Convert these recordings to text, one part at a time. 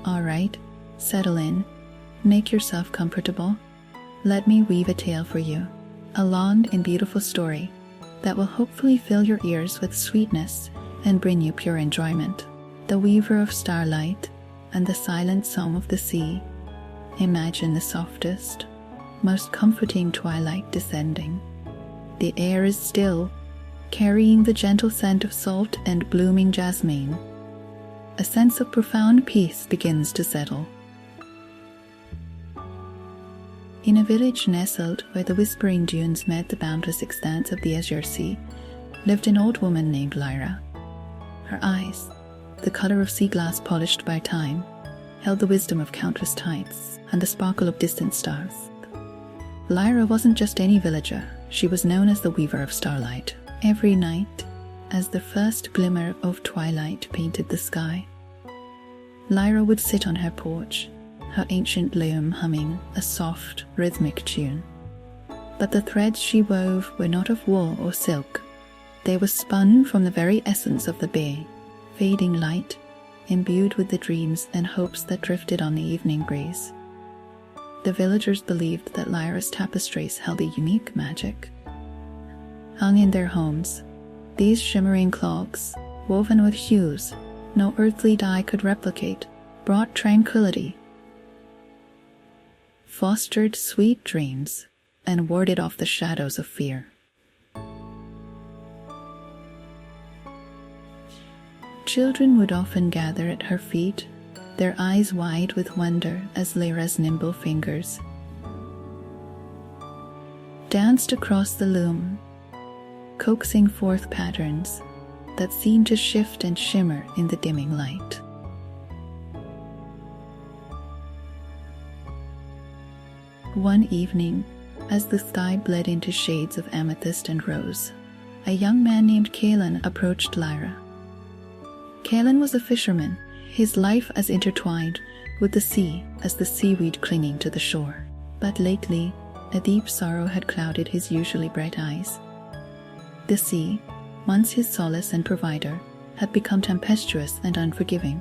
All right, settle in, make yourself comfortable. Let me weave a tale for you, a long and beautiful story that will hopefully fill your ears with sweetness and bring you pure enjoyment. The Weaver of Starlight and the Silent Song of the Sea. Imagine the softest, most comforting twilight descending. The air is still, carrying the gentle scent of salt and blooming jasmine. A sense of profound peace begins to settle. In a village nestled where the whispering dunes met the boundless expanse of the Azure Sea, lived an old woman named Lyra. Her eyes, the color of sea glass polished by time, held the wisdom of countless tides and the sparkle of distant stars. Lyra wasn't just any villager, she was known as the Weaver of Starlight. Every night, as the first glimmer of twilight painted the sky, Lyra would sit on her porch, her ancient loom humming a soft, rhythmic tune. But the threads she wove were not of wool or silk. They were spun from the very essence of the bay, fading light, imbued with the dreams and hopes that drifted on the evening breeze. The villagers believed that Lyra's tapestries held a unique magic. Hung in their homes, these shimmering clogs, woven with hues no earthly dye could replicate, brought tranquility, fostered sweet dreams, and warded off the shadows of fear. Children would often gather at her feet, their eyes wide with wonder as Lyra's nimble fingers danced across the loom, coaxing forth patterns that seemed to shift and shimmer in the dimming light. One evening, as the sky bled into shades of amethyst and rose, a young man named Kaelen approached Lyra. Kaelen was a fisherman, his life as intertwined with the sea as the seaweed clinging to the shore. But lately, a deep sorrow had clouded his usually bright eyes. The sea, once his solace and provider, had become tempestuous and unforgiving.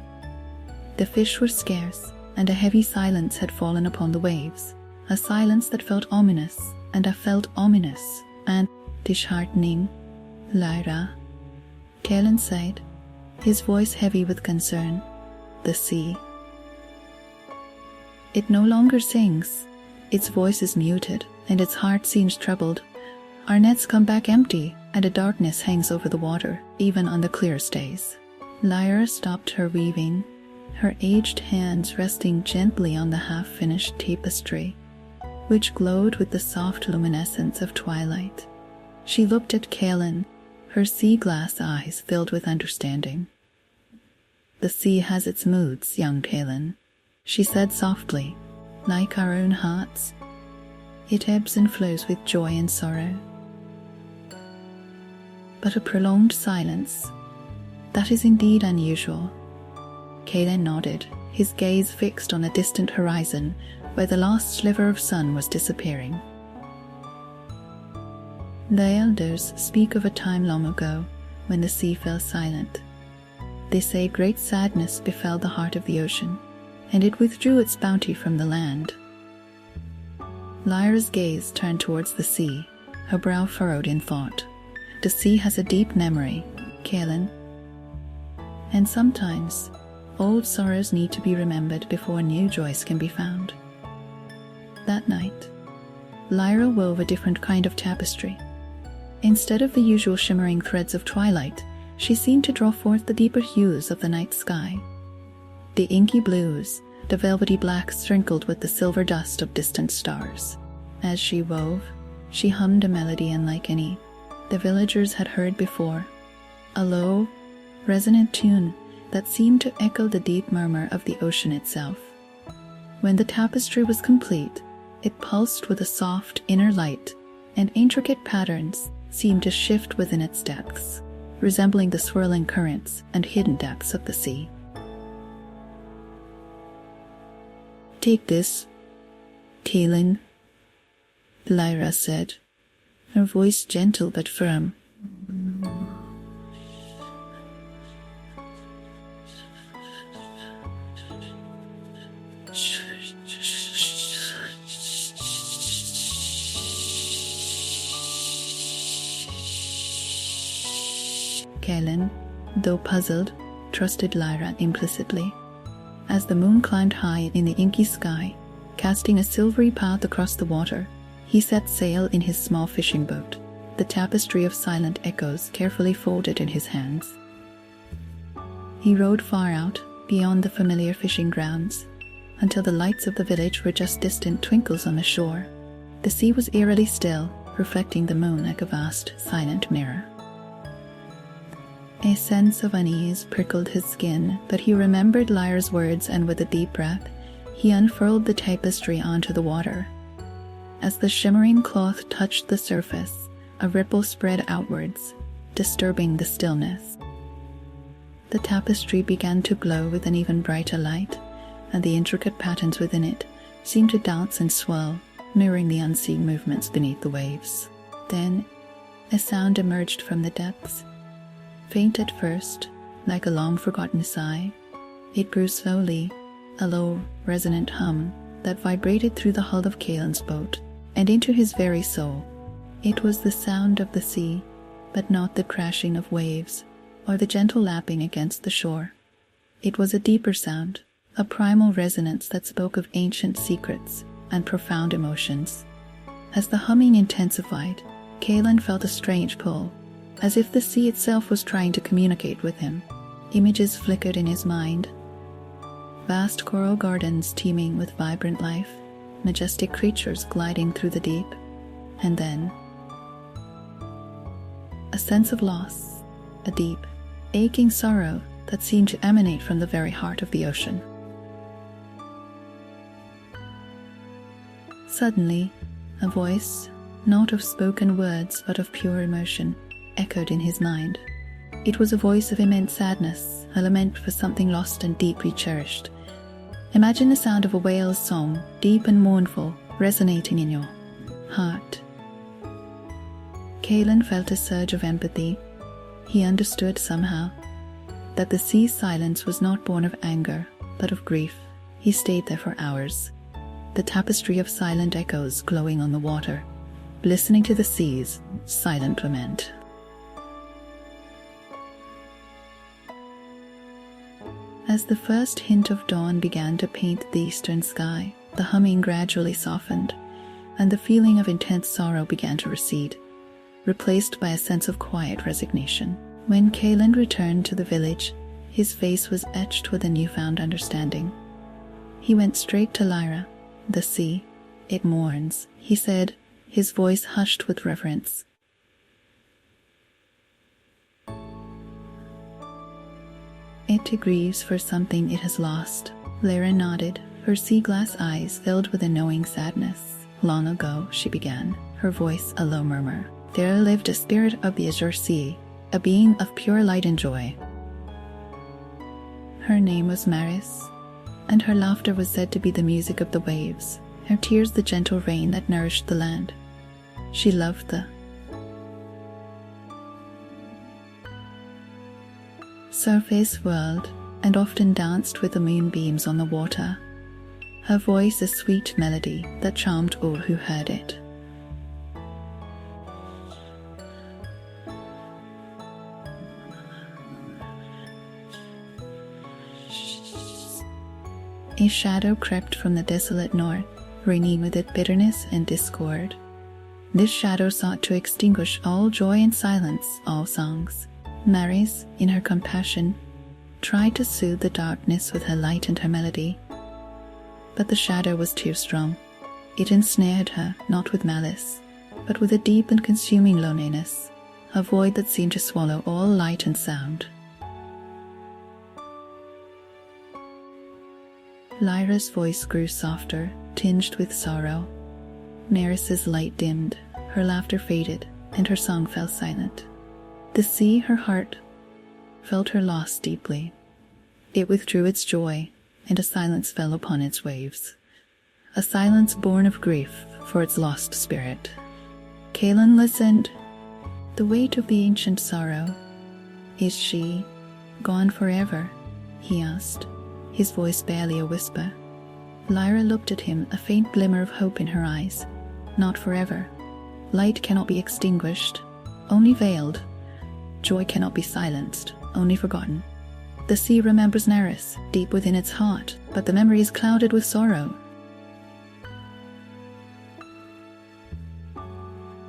The fish were scarce, and a heavy silence had fallen upon the waves, a silence that felt ominous and disheartening. Lyra, Kaelen said, his voice heavy with concern. The sea. It no longer sings, its voice is muted, and its heart seems troubled. Our nets come back empty, and a darkness hangs over the water, even on the clearest days. Lyra stopped her weaving, her aged hands resting gently on the half-finished tapestry, which glowed with the soft luminescence of twilight. She looked at Kaelen, her sea-glass eyes filled with understanding. The sea has its moods, young Kaelen, she said softly. Like our own hearts, it ebbs and flows with joy and sorrow. But a prolonged silence, that is indeed unusual. Kaelen nodded, his gaze fixed on a distant horizon where the last sliver of sun was disappearing. The elders speak of a time long ago when the sea fell silent. They say great sadness befell the heart of the ocean, and it withdrew its bounty from the land. Lyra's gaze turned towards the sea, her brow furrowed in thought. The sea has a deep memory, Kaelen, and sometimes old sorrows need to be remembered before new joys can be found. That night, Lyra wove a different kind of tapestry. Instead of the usual shimmering threads of twilight, she seemed to draw forth the deeper hues of the night sky. The inky blues, the velvety blacks sprinkled with the silver dust of distant stars. As she wove, she hummed a melody unlike any the villagers had heard before, a low, resonant tune that seemed to echo the deep murmur of the ocean itself. When the tapestry was complete, it pulsed with a soft inner light, and intricate patterns seemed to shift within its depths, resembling the swirling currents and hidden depths of the sea. "Take this, Kaelen," Lyra said, her voice gentle but firm. Kaelen, though puzzled, trusted Lyra implicitly. As the moon climbed high in the inky sky, casting a silvery path across the water, he set sail in his small fishing boat, the tapestry of silent echoes carefully folded in his hands. He rowed far out, beyond the familiar fishing grounds, until the lights of the village were just distant twinkles on the shore. The sea was eerily still, reflecting the moon like a vast, silent mirror. A sense of unease prickled his skin, but he remembered Lyra's words, and with a deep breath, he unfurled the tapestry onto the water. As the shimmering cloth touched the surface, a ripple spread outwards, disturbing the stillness. The tapestry began to glow with an even brighter light, and the intricate patterns within it seemed to dance and swirl, mirroring the unseen movements beneath the waves. Then, a sound emerged from the depths. Faint at first, like a long-forgotten sigh, it grew slowly, a low, resonant hum that vibrated through the hull of Kaelen's boat and into his very soul. It was the sound of the sea, but not the crashing of waves or the gentle lapping against the shore. It was a deeper sound, a primal resonance that spoke of ancient secrets and profound emotions. As the humming intensified, Kaelen felt a strange pull, as if the sea itself was trying to communicate with him. Images flickered in his mind. Vast coral gardens teeming with vibrant life, majestic creatures gliding through the deep, and then a sense of loss, a deep, aching sorrow that seemed to emanate from the very heart of the ocean. Suddenly, a voice, not of spoken words but of pure emotion, echoed in his mind. It was a voice of immense sadness, a lament for something lost and deeply cherished. Imagine the sound of a whale's song, deep and mournful, resonating in your heart. Kaelen felt a surge of empathy. He understood somehow that the sea's silence was not born of anger, but of grief. He stayed there for hours, the tapestry of silent echoes glowing on the water, listening to the sea's silent lament. As the first hint of dawn began to paint the eastern sky, the humming gradually softened, and the feeling of intense sorrow began to recede, replaced by a sense of quiet resignation. When Kaelen returned to the village, his face was etched with a newfound understanding. He went straight to Lyra. "The sea, it mourns," he said, his voice hushed with reverence. "It grieves for something it has lost." Lyra nodded, her sea-glass eyes filled with a knowing sadness. "Long ago," she began, her voice a low murmur, "there lived a spirit of the Azure Sea, a being of pure light and joy. Her name was Maris, and her laughter was said to be the music of the waves, her tears the gentle rain that nourished the land. She loved the surface world and often danced with the moonbeams on the water, her voice a sweet melody that charmed all who heard it. A shadow crept from the desolate north, ringing with it bitterness and discord. This shadow sought to extinguish all joy and silence all songs. Maris, in her compassion, tried to soothe the darkness with her light and her melody. But the shadow was too strong. It ensnared her, not with malice, but with a deep and consuming loneliness, a void that seemed to swallow all light and sound. Lyra's voice grew softer, tinged with sorrow. Maris's light dimmed, her laughter faded, and her song fell silent. The sea, her heart, felt her loss deeply. It withdrew its joy, and a silence fell upon its waves. A silence born of grief for its lost spirit. Kaelen listened. The weight of the ancient sorrow. "Is she gone forever?" he asked, his voice barely a whisper. Lyra looked at him, a faint glimmer of hope in her eyes. "Not forever. Light cannot be extinguished, only veiled. joy cannot be silenced, only forgotten. The sea remembers Neris, deep within its heart, but the memory is clouded with sorrow.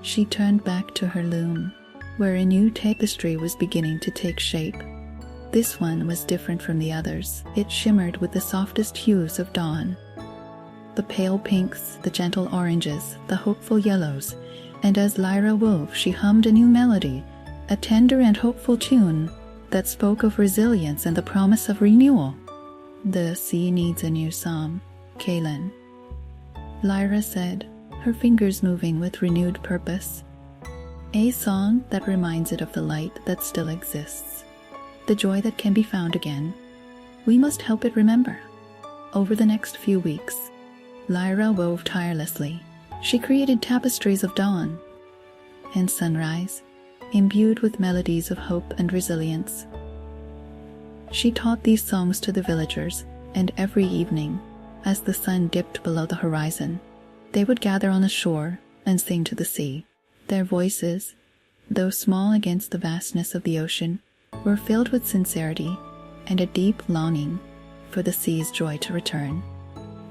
She turned back to her loom, where a new tapestry was beginning to take shape. This one was different from the others. It shimmered with the softest hues of dawn. The pale pinks, the gentle oranges, the hopeful yellows, and as Lyra wove, she hummed a new melody, a tender and hopeful tune that spoke of resilience and the promise of renewal. The sea needs a new psalm, Kaelen, Lyra said, her fingers moving with renewed purpose. A song that reminds it of the light that still exists, the joy that can be found again. We must help it remember. Over the next few weeks, Lyra wove tirelessly. She created tapestries of dawn and sunrise, imbued with melodies of hope and resilience. She taught these songs to the villagers, and every evening, as the sun dipped below the horizon, they would gather on the shore and sing to the sea. Their voices, though small against the vastness of the ocean, were filled with sincerity and a deep longing for the sea's joy to return.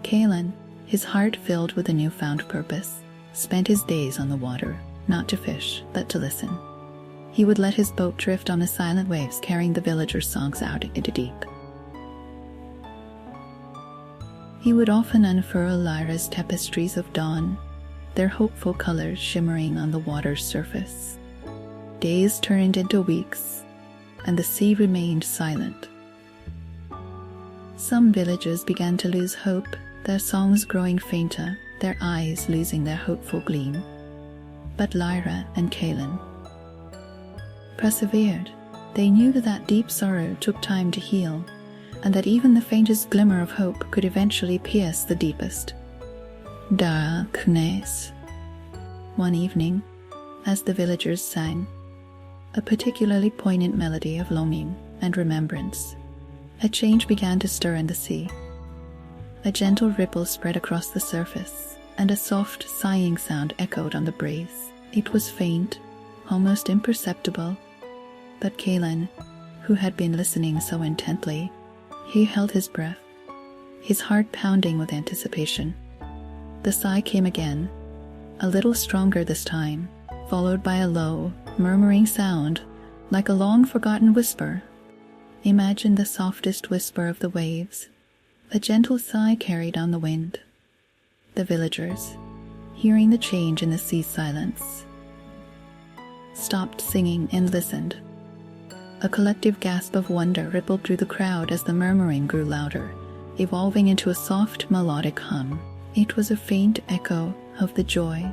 Kaelen, his heart filled with a newfound purpose, spent his days on the water, not to fish, but to listen. He would let his boat drift on the silent waves, carrying the villagers' songs out into deep. He would often unfurl Lyra's tapestries of dawn, their hopeful colors shimmering on the water's surface. Days turned into weeks, and the sea remained silent. Some villages began to lose hope, their songs growing fainter, their eyes losing their hopeful gleam. But Lyra and Kaelen persevered. They knew that deep sorrow took time to heal, and that even the faintest glimmer of hope could eventually pierce the deepest. Darkness. One evening, as the villagers sang, a particularly poignant melody of longing and remembrance, a change began to stir in the sea. A gentle ripple spread across the surface, and a soft, sighing sound echoed on the breeze. It was faint, almost imperceptible, but Kaelen, who had been listening so intently, he held his breath, his heart pounding with anticipation. The sigh came again, a little stronger this time, followed by a low, murmuring sound, like a long-forgotten whisper. Imagine the softest whisper of the waves, a gentle sigh carried on the wind. The villagers, hearing the change in the sea's silence, stopped singing and listened. A collective gasp of wonder rippled through the crowd as the murmuring grew louder, evolving into a soft, melodic hum. It was a faint echo of the joy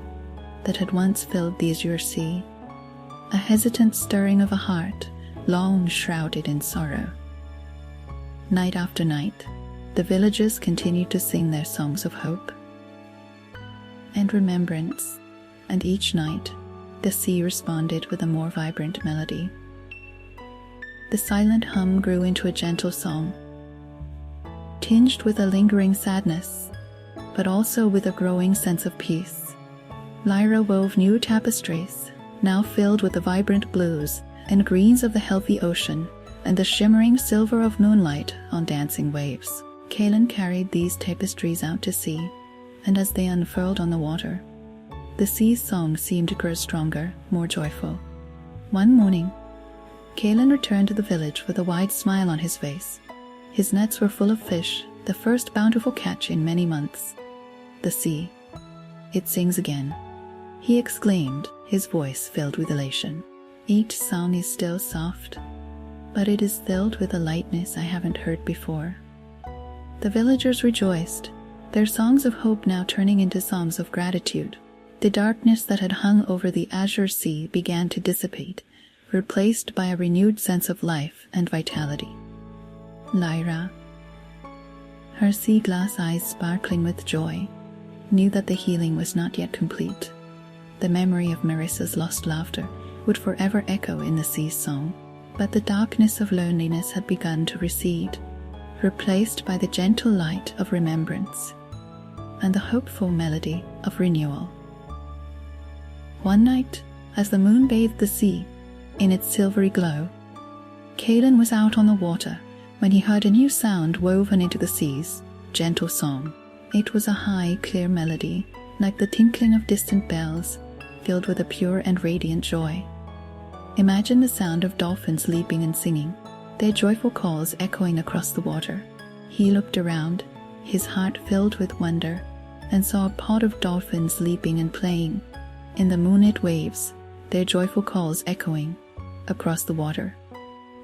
that had once filled the Azure Sea, a hesitant stirring of a heart long shrouded in sorrow. Night after night, the villagers continued to sing their songs of hope and remembrance, and each night the sea responded with a more vibrant melody. The silent hum grew into a gentle song, tinged with a lingering sadness, but also with a growing sense of peace. Lyra wove new tapestries, now filled with the vibrant blues and greens of the healthy ocean and the shimmering silver of moonlight on dancing waves. Kaelen carried these tapestries out to sea, and as they unfurled on the water, the sea's song seemed to grow stronger, more joyful. One morning, Kaelen returned to the village with a wide smile on his face. His nets were full of fish, the first bountiful catch in many months. The sea, it sings again, he exclaimed, his voice filled with elation. Each song is still soft, but it is filled with a lightness I haven't heard before. The villagers rejoiced, their songs of hope now turning into songs of gratitude. The darkness that had hung over the Azure Sea began to dissipate, replaced by a renewed sense of life and vitality. Lyra, her sea glass eyes sparkling with joy, knew that the healing was not yet complete. The memory of Marissa's lost laughter would forever echo in the sea's song, but the darkness of loneliness had begun to recede, replaced by the gentle light of remembrance and the hopeful melody of renewal. One night, as the moon bathed the sea, in its silvery glow. Kaelen was out on the water when he heard a new sound woven into the sea's gentle song. It was a high, clear melody, like the tinkling of distant bells, filled with a pure and radiant joy. Imagine the sound of dolphins leaping and singing, their joyful calls echoing across the water. He looked around, his heart filled with wonder, and saw a pod of dolphins leaping and playing in the moonlit waves, their joyful calls echoing across the water.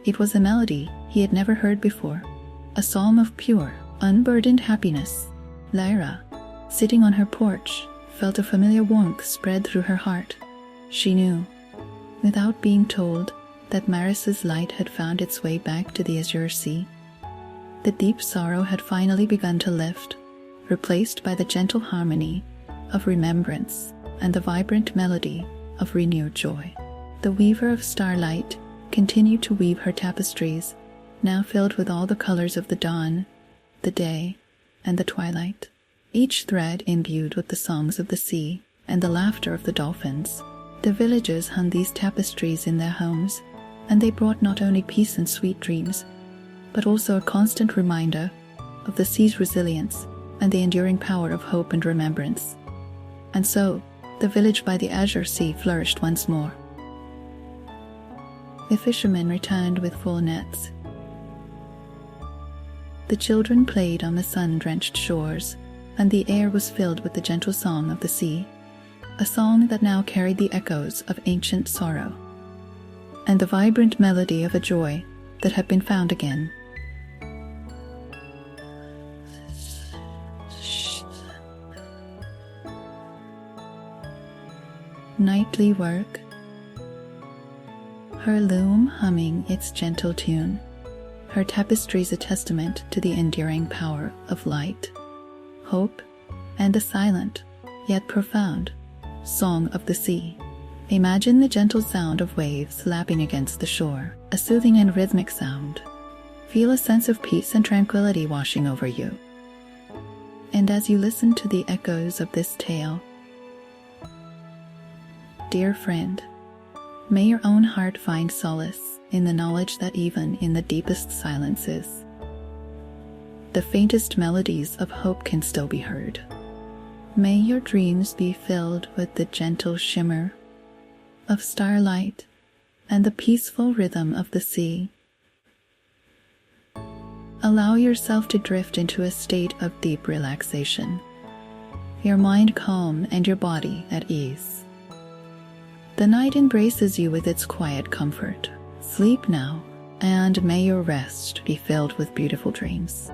It was a melody he had never heard before, a psalm of pure, unburdened happiness. Lyra, sitting on her porch, felt a familiar warmth spread through her heart. She knew, without being told, that Maris's light had found its way back to the Azure Sea. The deep sorrow had finally begun to lift, replaced by the gentle harmony of remembrance and the vibrant melody of renewed joy. The Weaver of Starlight continued to weave her tapestries, now filled with all the colors of the dawn, the day, and the twilight, each thread imbued with the songs of the sea and the laughter of the dolphins. The villagers hung these tapestries in their homes, and they brought not only peace and sweet dreams, but also a constant reminder of the sea's resilience and the enduring power of hope and remembrance. And so, the village by the Azure Sea flourished once more. The fishermen returned with full nets. The children played on the sun-drenched shores, and the air was filled with the gentle song of the sea, a song that now carried the echoes of ancient sorrow, and the vibrant melody of a joy that had been found again. Nightly work, her loom humming its gentle tune, her tapestries a testament to the enduring power of light, hope, and the silent, yet profound, song of the sea. Imagine the gentle sound of waves lapping against the shore, a soothing and rhythmic sound. Feel a sense of peace and tranquility washing over you. And as you listen to the echoes of this tale, dear friend, may your own heart find solace in the knowledge that even in the deepest silences, the faintest melodies of hope can still be heard. May your dreams be filled with the gentle shimmer of starlight and the peaceful rhythm of the sea. Allow yourself to drift into a state of deep relaxation, your mind calm and your body at ease. The night embraces you with its quiet comfort. Sleep now, and may your rest be filled with beautiful dreams.